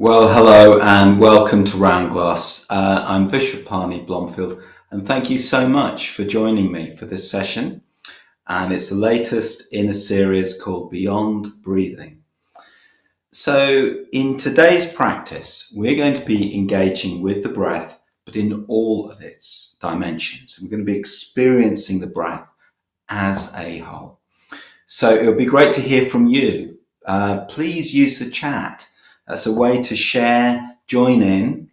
Well, hello and welcome to Round Glass. I'm Vishvapani Blomfield, and thank you so much for joining me for this session. And it's the latest in a series called Beyond Breathing. So in today's practice, we're going to be engaging with the breath, but in all of its dimensions. We're going to be experiencing the breath as a whole. So it would be great to hear from you. Please use the chat. That's a way to share, join in.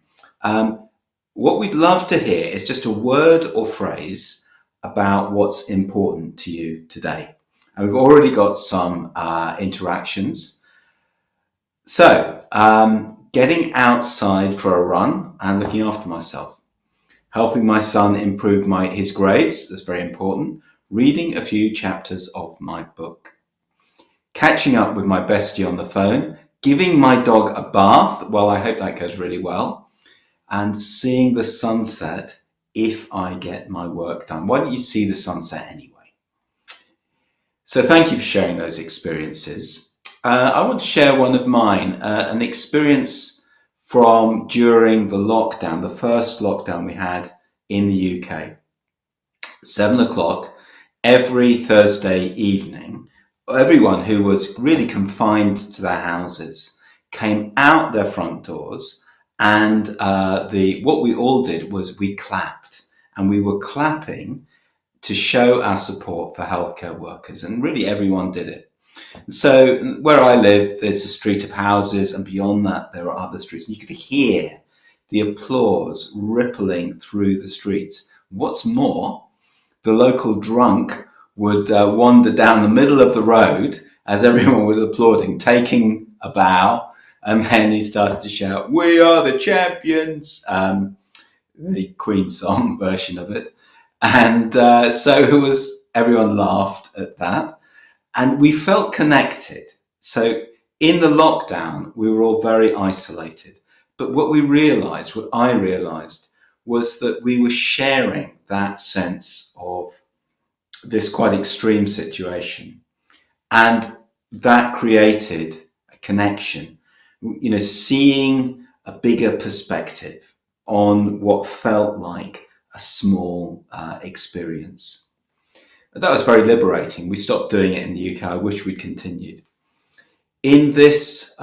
What we'd love to hear is just a word or phrase about what's important to you today. And we've already got some interactions. So, getting outside for a run and looking after myself. Helping my son improve his grades, that's very important. Reading a few chapters of my book. Catching up with my bestie on the phone. Giving my dog a bath, well, I hope that goes really well, and seeing the sunset if I get my work done. Why don't you see the sunset anyway? So thank you for sharing those experiences. I want to share one of mine, an experience from during the lockdown, the first lockdown we had in the UK. 7 o'clock every Thursday evening, everyone who was really confined to their houses came out their front doors, and what we all did was we clapped, and we were clapping to show our support for healthcare workers, and really everyone did it. So where I live, there's a street of houses, and beyond that there are other streets, and you could hear the applause rippling through the streets. What's more, the local drunk would wander down the middle of the road as everyone was applauding, taking a bow, and then he started to shout, "We are the champions," the Queen song version of it. And so everyone laughed at that, and we felt connected. So in the lockdown, we were all very isolated. But what I realized, was that we were sharing that sense of this quite extreme situation, and that created a connection, seeing a bigger perspective on what felt like a small experience. That was very liberating. We stopped doing it in the UK. I wish we'd continued. In this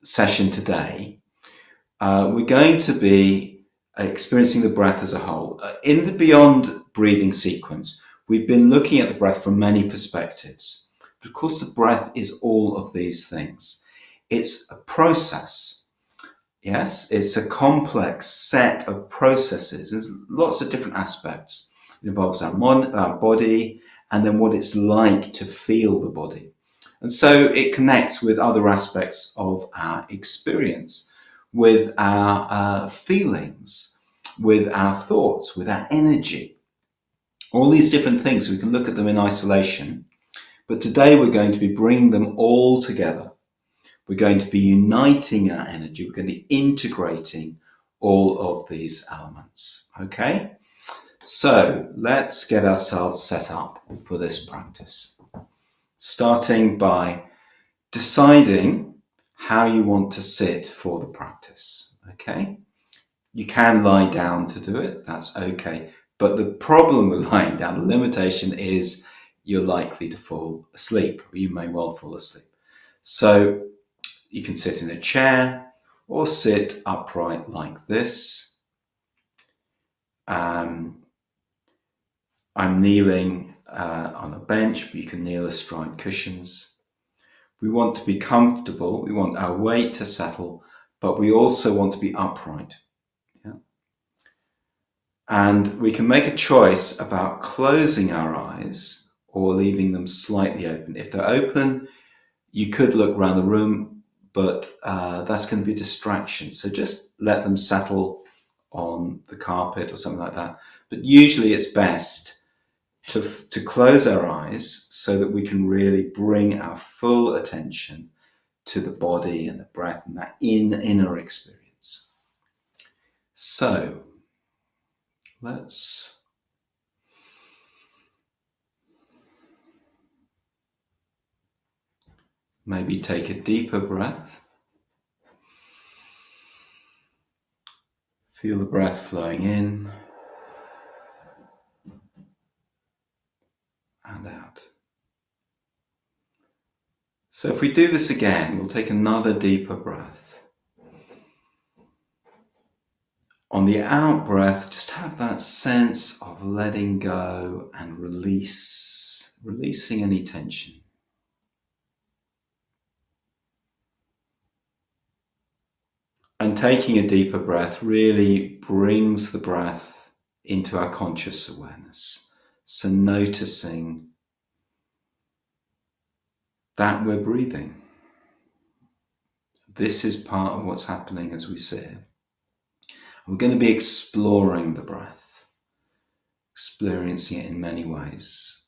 session today, we're going to be experiencing the breath as a whole. In the Beyond Breathing sequence, we've been looking at the breath from many perspectives. But of course, the breath is all of these things. It's a process. Yes, it's a complex set of processes. There's lots of different aspects. It involves our body, and then what it's like to feel the body. And so it connects with other aspects of our experience, with our feelings, with our thoughts, with our energy. All these different things, we can look at them in isolation, but today we're going to be bringing them all together. We're going to be uniting our energy. We're going to be integrating all of these elements. Okay? So let's get ourselves set up for this practice. Starting by deciding how you want to sit for the practice. Okay? You can lie down to do it. That's okay. But the problem with lying down, the limitation is you're likely to fall asleep, or you may well fall asleep. So you can sit in a chair or sit upright like this. I'm kneeling on a bench, but you can kneel astride cushions. We want to be comfortable. We want our weight to settle, but we also want to be upright. Yeah? And we can make a choice about closing our eyes or leaving them slightly open. If they're open, you could look around the room, but that's going to be a distraction. So just let them settle on the carpet or something like that. But usually it's best to close our eyes so that we can really bring our full attention to the body and the breath and that inner experience. So let's maybe take a deeper breath. Feel the breath flowing in and out. So if we do this again, we'll take another deeper breath. On the out breath, just have that sense of letting go and releasing any tension. And taking a deeper breath really brings the breath into our conscious awareness. So noticing that we're breathing. This is part of what's happening as we sit here. We're going to be exploring the breath, experiencing it in many ways.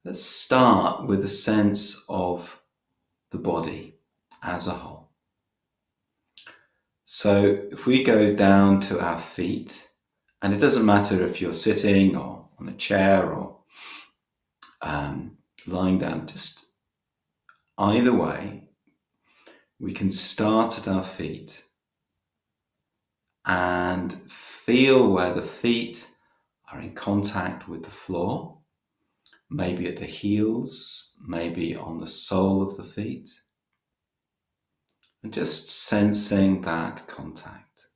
Let's start with a sense of the body as a whole. So if we go down to our feet, and it doesn't matter if you're sitting or on a chair or lying down, just either way, we can start at our feet and feel where the feet are in contact with the floor, maybe at the heels, maybe on the sole of the feet, and just sensing that contact.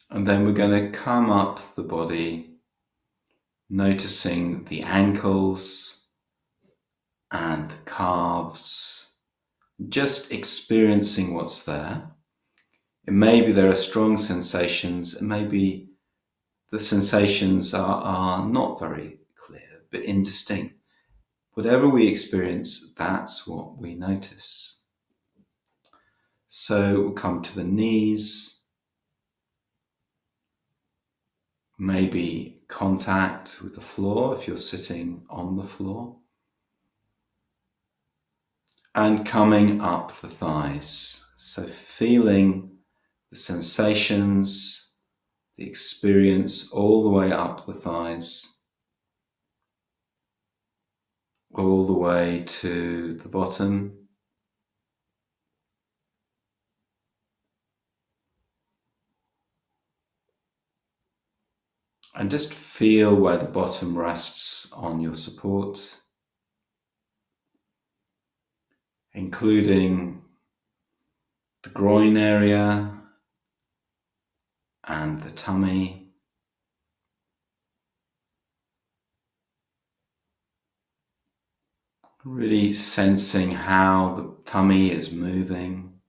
And then we're going to come up the body, noticing the ankles and the calves, just experiencing what's there. And maybe there are strong sensations, and maybe the sensations are not very clear, but indistinct. Whatever we experience, that's what we notice. So we'll come to the knees, maybe contact with the floor if you're sitting on the floor, and coming up the thighs. So feeling the sensations, the experience all the way up the thighs, all the way to the bottom. And just feel where the bottom rests on your support, including the groin area and the tummy. Really sensing how the tummy is moving.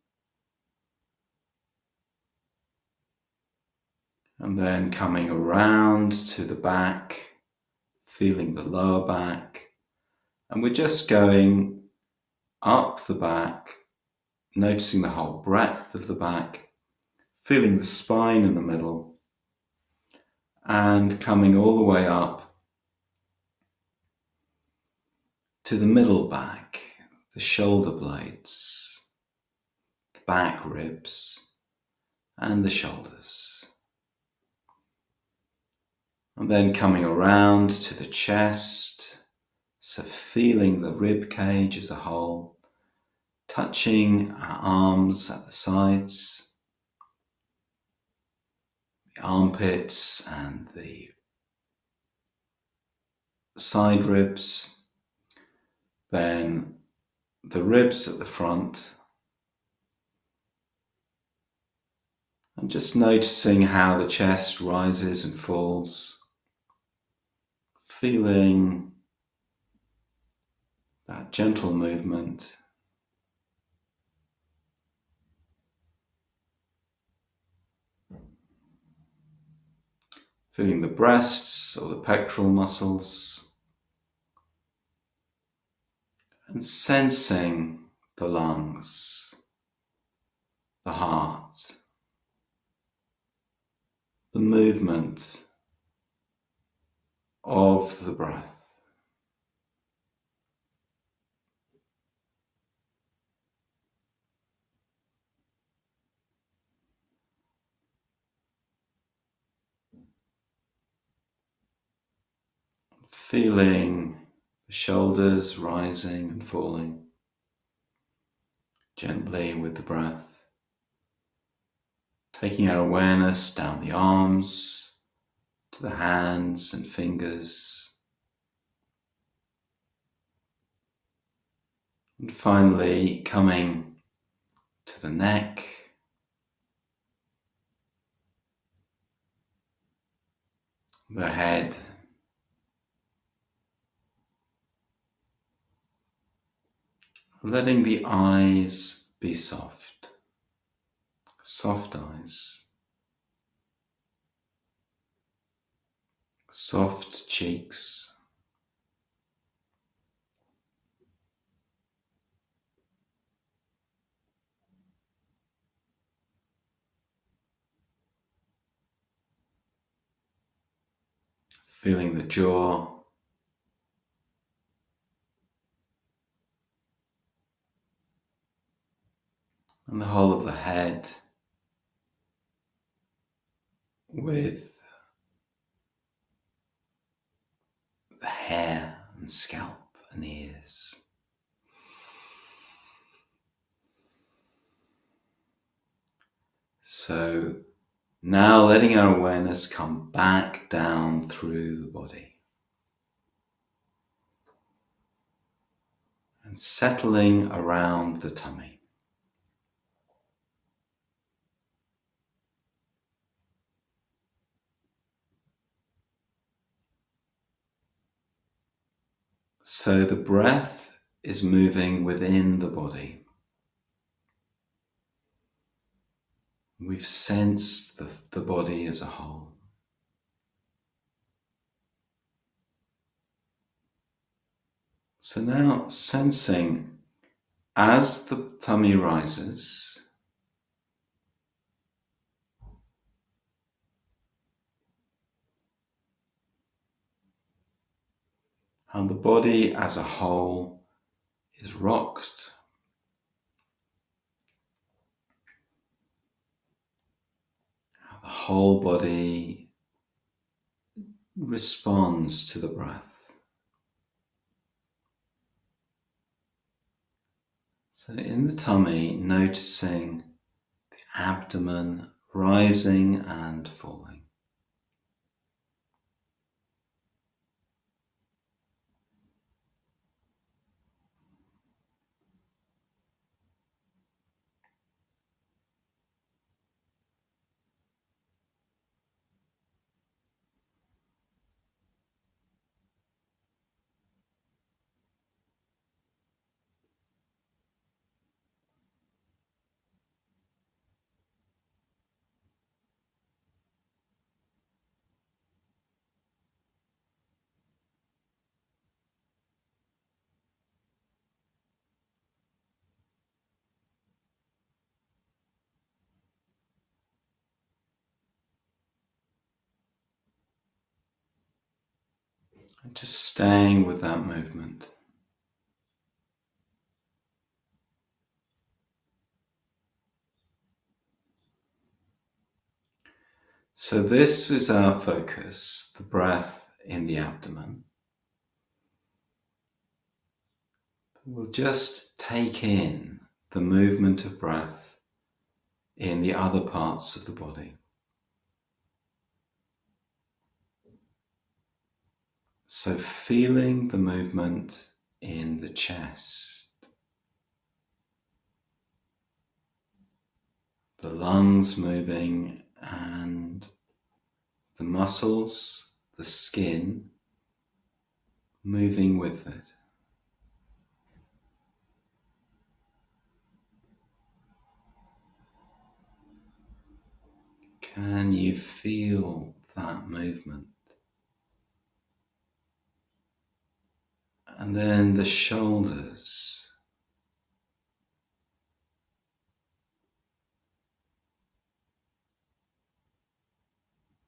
And then coming around to the back, feeling the lower back. And we're just going up the back, noticing the whole breadth of the back, feeling the spine in the middle, and coming all the way up to the middle back, the shoulder blades, the back ribs, and the shoulders. And then coming around to the chest, so feeling the rib cage as a whole, touching our arms at the sides, the armpits and the side ribs, then the ribs at the front, and just noticing how the chest rises and falls, feeling that gentle movement. Feeling the breasts or the pectoral muscles, and sensing the lungs, the heart, the movement of the breath. Feeling the shoulders rising and falling. gently with the breath, taking our awareness down the arms to the hands and fingers, and finally coming to the neck, the head, letting the eyes be soft, soft eyes, soft cheeks, feeling the jaw, and the whole of the head with the hair and scalp and ears. So now letting our awareness come back down through the body and settling around the tummy. So the breath is moving within the body. We've sensed the body as a whole. So now sensing as the tummy rises, how the body as a whole is rocked, how the whole body responds to the breath. So in the tummy, noticing the abdomen rising and falling. And just staying with that movement. So this is our focus, the breath in the abdomen. We'll just take in the movement of breath in the other parts of the body. So feeling the movement in the chest, the lungs moving, and the muscles, the skin moving with it. Can you feel that movement? And then the shoulders.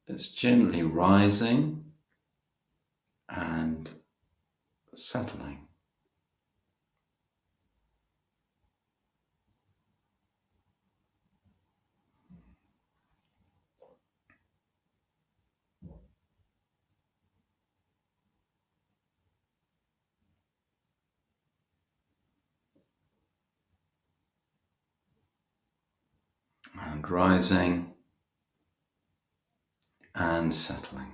It's gently rising and settling. and rising and settling.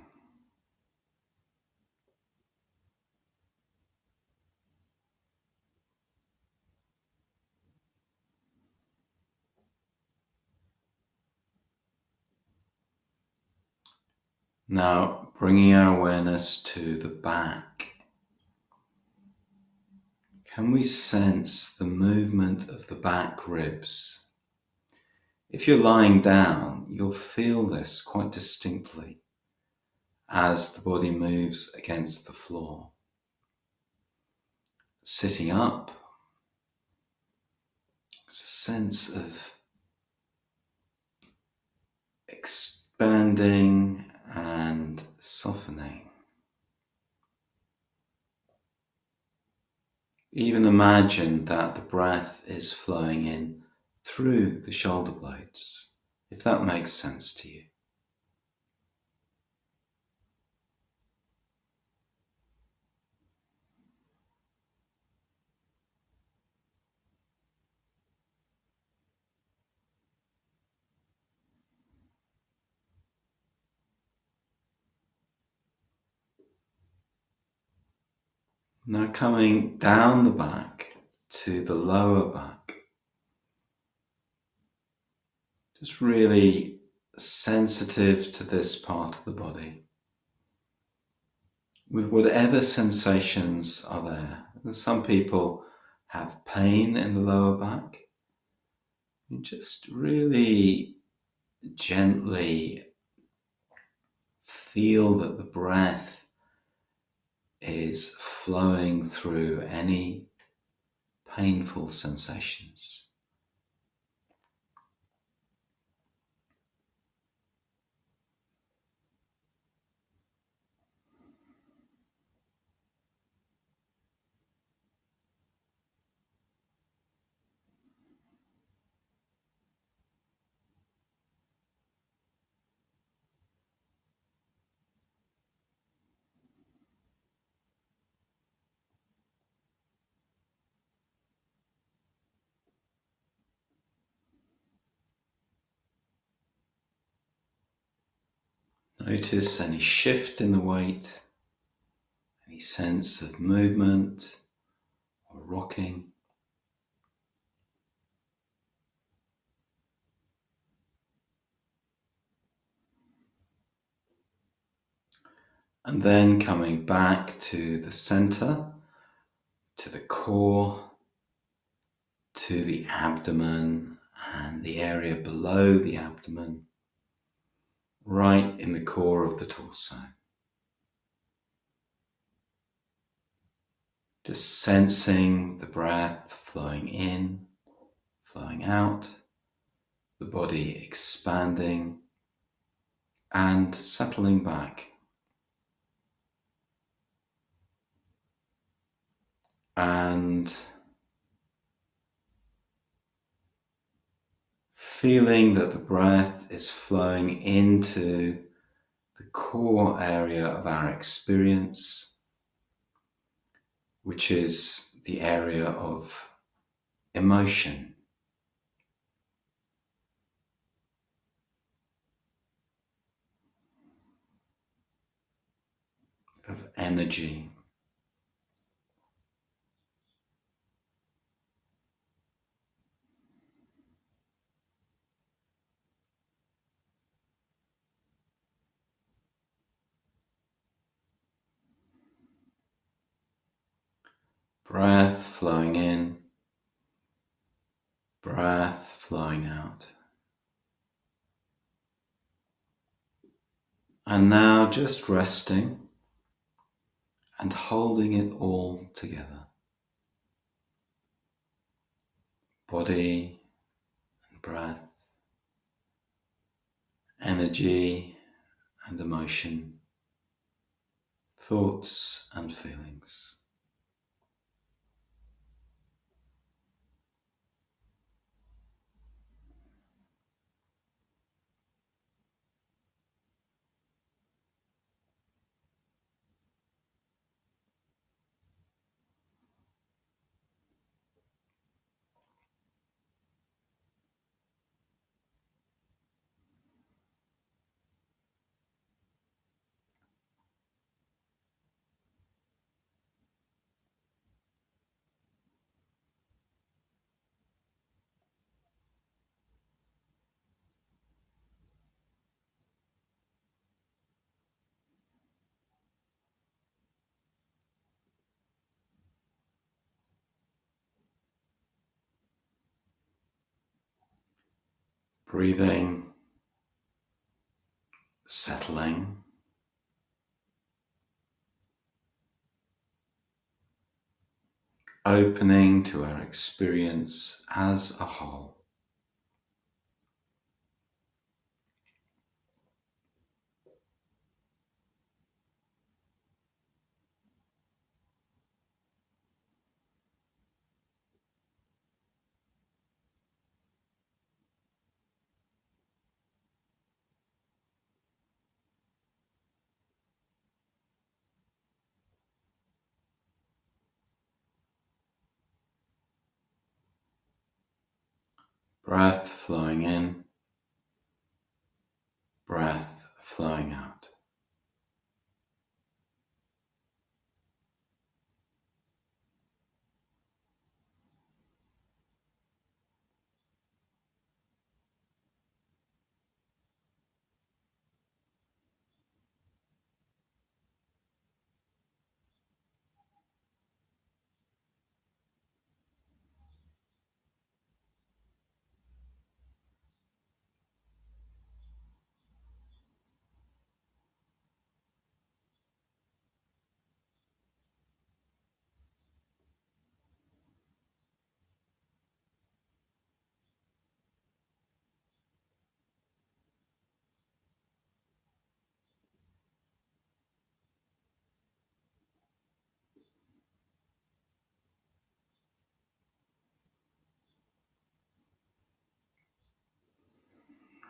Now, bringing our awareness to the back, can we sense the movement of the back ribs? If you're lying down, you'll feel this quite distinctly as the body moves against the floor. Sitting up, it's a sense of expanding and softening. Even imagine that the breath is flowing in through the shoulder blades, if that makes sense to you. Now coming down the back to the lower back, just really sensitive to this part of the body, with whatever sensations are there. And some people have pain in the lower back. And just really gently feel that the breath is flowing through any painful sensations. Notice any shift in the weight, any sense of movement or rocking. And then coming back to the center, to the core, to the abdomen and the area below the abdomen, right in the core of the torso. Just sensing the breath flowing in, flowing out, the body expanding and settling back. And feeling that the breath is flowing into the core area of our experience, which is the area of emotion, of energy. Breath flowing in, breath flowing out. And now just resting and holding it all together. Body and breath, energy and emotion, thoughts and feelings. Breathing, settling, opening to our experience as a whole. Breath flowing in, breath flowing out.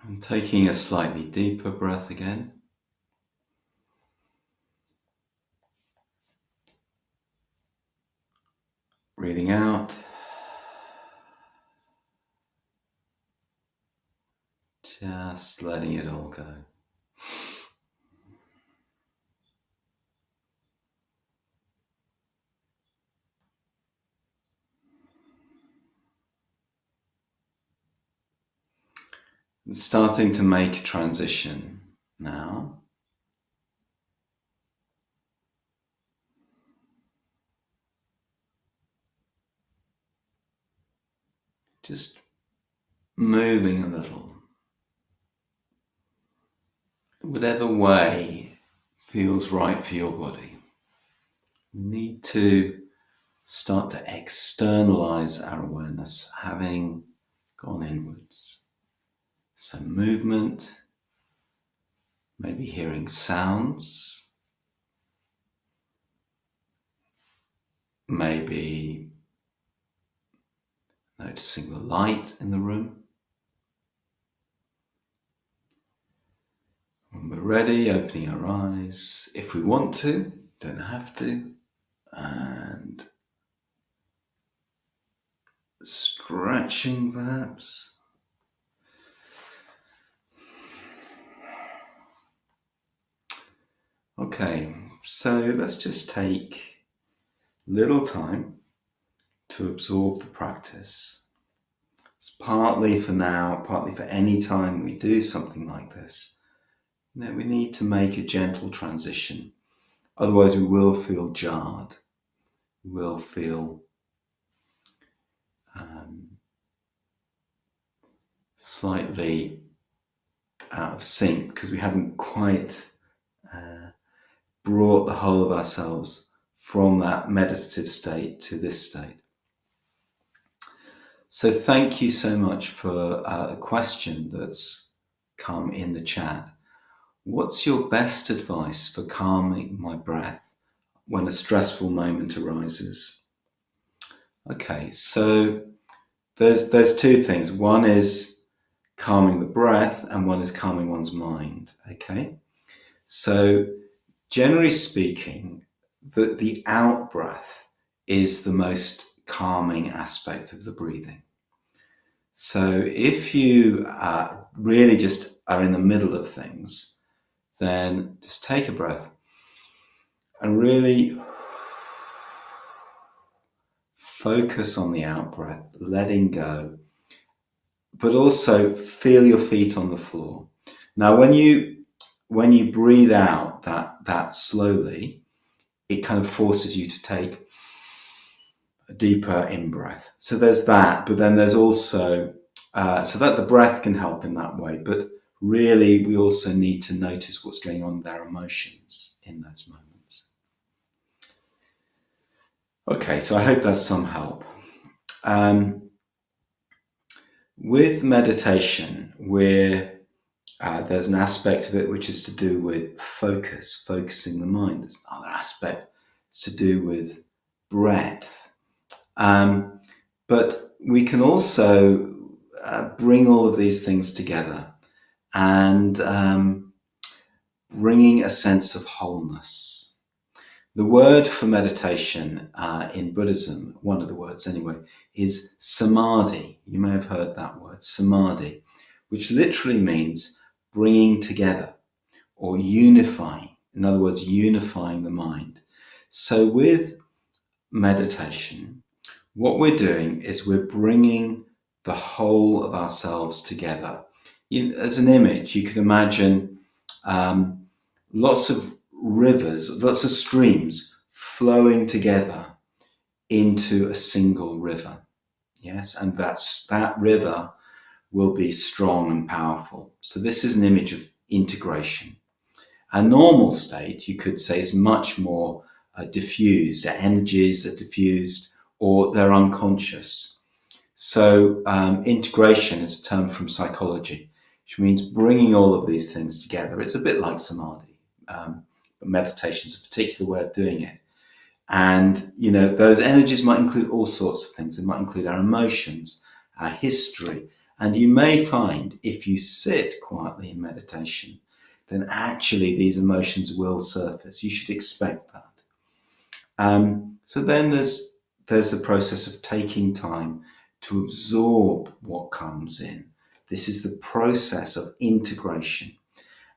And taking a slightly deeper breath again. Breathing out. Just letting it all go. And starting to make a transition now. Just moving a little. Whatever way feels right for your body. We need to start to externalize our awareness, having gone inwards. So movement, maybe hearing sounds, maybe noticing the light in the room. When we're ready, opening our eyes, if we want to, don't have to, and stretching perhaps. Okay, so let's just take a little time to absorb the practice. It's partly for now, partly for any time we do something like this. We need to make a gentle transition. Otherwise we will feel jarred. We will feel slightly out of sync because we haven't quite brought the whole of ourselves from that meditative state to this state. So thank you so much for a question that's come in the chat. What's your best advice for calming my breath when a stressful moment arises? Okay, so there's two things. One is calming the breath and one is calming one's mind. Okay, so generally speaking, the out breath is the most calming aspect of the breathing. So if you really just are in the middle of things, then just take a breath and really focus on the out breath, letting go, but also feel your feet on the floor. Now, when you breathe out that slowly, it kind of forces you to take a deeper in-breath. So there's that, but then there's also So that the breath can help in that way, but really we also need to notice what's going on with our emotions in those moments. Okay, so I hope that's some help. With meditation, there's an aspect of it which is to do with focusing the mind. There's another aspect it's to do with breath. But we can also bring all of these things together and bringing a sense of wholeness. The word for meditation in Buddhism, one of the words anyway, is samadhi. You may have heard that word, samadhi, which literally means bringing together or unifying. In other words, unifying the mind. So with meditation, what we're doing is we're bringing the whole of ourselves together. As an image, you can imagine lots of rivers, lots of streams flowing together into a single river. Yes, and that river will be strong and powerful. So this is an image of integration. A normal state, you could say, is much more diffused. Our energies are diffused or they're unconscious. So integration is a term from psychology, which means bringing all of these things together. It's a bit like samadhi. But meditation is a particular way of doing it. And, those energies might include all sorts of things. It might include our emotions, our history. And you may find if you sit quietly in meditation, then actually these emotions will surface. You should expect that. So then there's the process of taking time to absorb what comes in. This is the process of integration.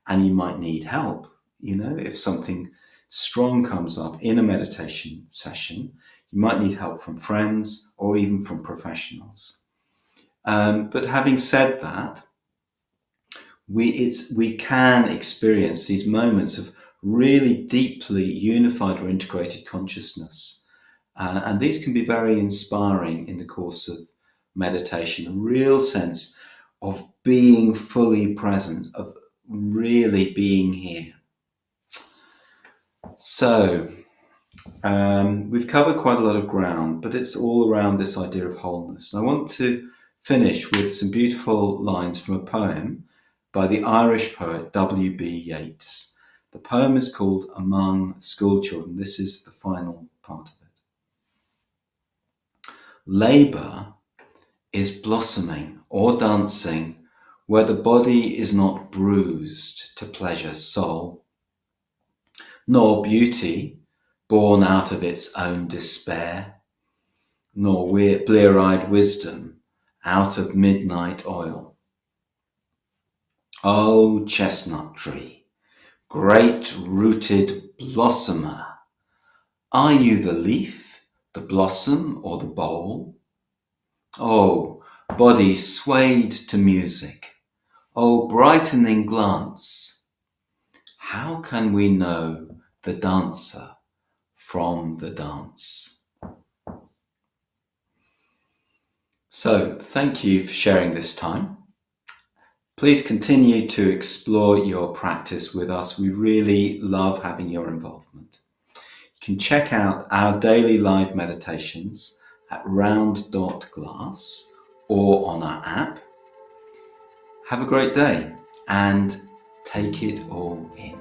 And you might need help. If something strong comes up in a meditation session, you might need help from friends or even from professionals. But having said that, we can experience these moments of really deeply unified or integrated consciousness. And these can be very inspiring in the course of meditation, a real sense of being fully present, of really being here. So, we've covered quite a lot of ground, but it's all around this idea of wholeness. And I want to finish with some beautiful lines from a poem by the Irish poet W.B. Yeats. The poem is called Among Schoolchildren. This is the final part of it. Labour is blossoming or dancing where the body is not bruised to pleasure soul, nor beauty born out of its own despair, nor blear-eyed wisdom out of midnight oil. O chestnut tree, great rooted blossomer, are you the leaf, the blossom, or the bowl? O body swayed to music, O brightening glance, how can we know the dancer from the dance? So, thank you for sharing this time. Please continue to explore your practice with us. We really love having your involvement. You can check out our daily live meditations at round.glass or on our app. Have a great day and take it all in.